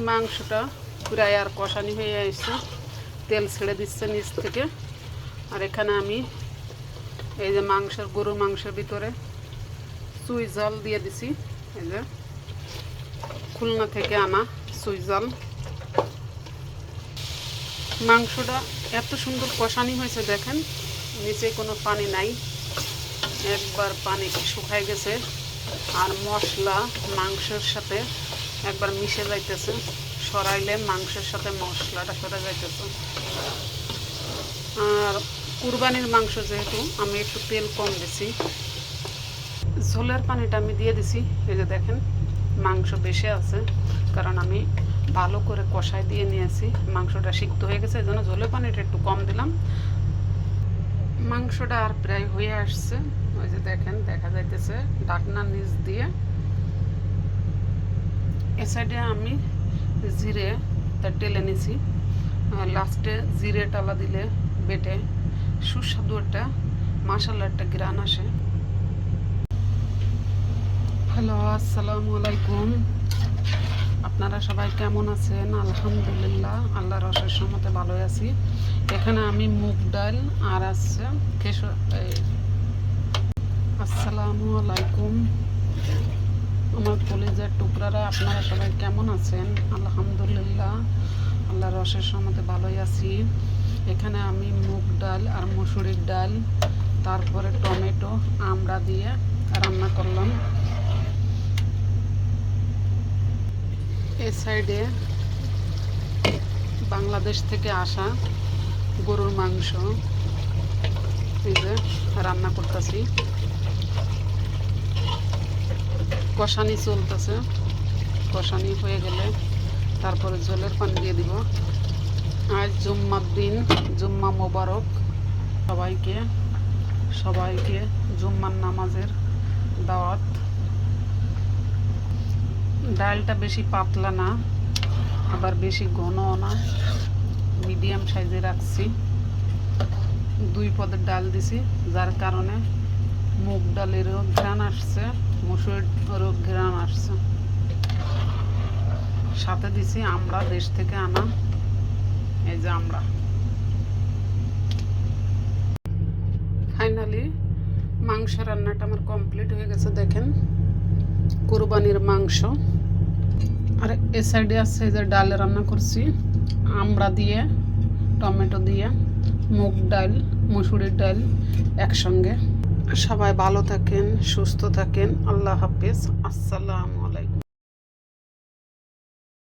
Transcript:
মাংসটা প্রায় আর কষানি হয়ে আসছে, তেল ছেড়ে দিচ্ছে নিচ থেকে। আর এখানে আমি এই যে গরুর মাংসের ভিতরে চুই ঝাল দিয়ে দিছি। এই যে খুলনা থেকে আনা চুই ঝাল। মাংসটা এত সুন্দর কষানি হয়েছে, দেখেন নিচে কোনো পানি নাই, একবার পানি শুকায় গেছে। আর মশলা মাংসের সাথে একবার মিশে যাইতেছে, সরাইলে মাংসের সাথে মশলাটা সরে যাইতেছে। আর কুরবানির মাংস যেহেতু আমি একটু তেল কম দিছি, ঝোলের পানিটা আমি দিয়ে দিছি। এই যে দেখেন মাংস বেশি আছে, কারণ আমি ভালো করে কষাই দিয়ে নিয়েছি, মাংসটা সিদ্ধ হয়ে গেছে, এই জন্য ঝোলের পানিটা একটু কম দিলাম। মাংসটা আর প্রায় হয়ে আসছে। ওই যে দেখেন দেখা যাইতেছে ঢাকনার নিচ দিয়ে। এ সাইডে আমি জিরেটা টেলে নিছি, লাস্টে জিরে টালা দিলে বেটে সুস্বাদু একটা মশলার একটা গ্রান আসে। হ্যালো, আসসালামু আলাইকুম। আপনারা সবাই কেমন আছেন? আলহামদুলিল্লাহ, আল্লাহর অশেষ রহমতে ভালোই আছি। এখানে আমি মুগ ডাল আর আছে আসসালামু আলাইকুম আমার কলিজার টুকরারা, আপনারা সবাই কেমন আছেন? আলহামদুলিল্লাহ, আল্লাহর অশেষ রহমতে ভালোই আছি। এখানে আমি মুগ ডাল আর মসুরির ডাল, তারপরে টমেটো আমড়া দিয়ে রান্না করলাম। এ সাইডে বাংলাদেশ থেকে আসা গরুর মাংস এই যে রান্না করতেছি, কষানি চলতেছে। কষানি হয়ে গেলে তারপরে ঝোলের পানি দিয়ে দিব। আজ জুম্মার দিন, জুম্মা মোবারক সবাইকে। সবাইকে জুম্মার নামাজের দাওয়াত। ডালটা বেশি পাতলা না, আবার বেশি ঘনও না, মিডিয়াম সাইজে রাখছি। 2 পদের ডাল দিছি, যার কারণে মুগ ডালেরও ঘ্রাণ আসছে, মসুরেরও ঘ্রাণ আসছে। সাথে দিছি আমড়া, দেশ থেকে আনা এই যে আমড়া। ফাইনালি মাংস রান্নাটা আমার কমপ্লিট হয়ে গেছে। দেখেন কুরবানির মাংস। আর এ সাইডে আছে এই যে ডাল রান্না করছি আমড়া দিয়ে, টমেটো দিয়ে, মুগ ডাল মসুরির ডাল একসঙ্গে। সবাই ভালো থাকেন, সুস্থ থাকেন। আল্লাহ হাফেজ, আসসালামু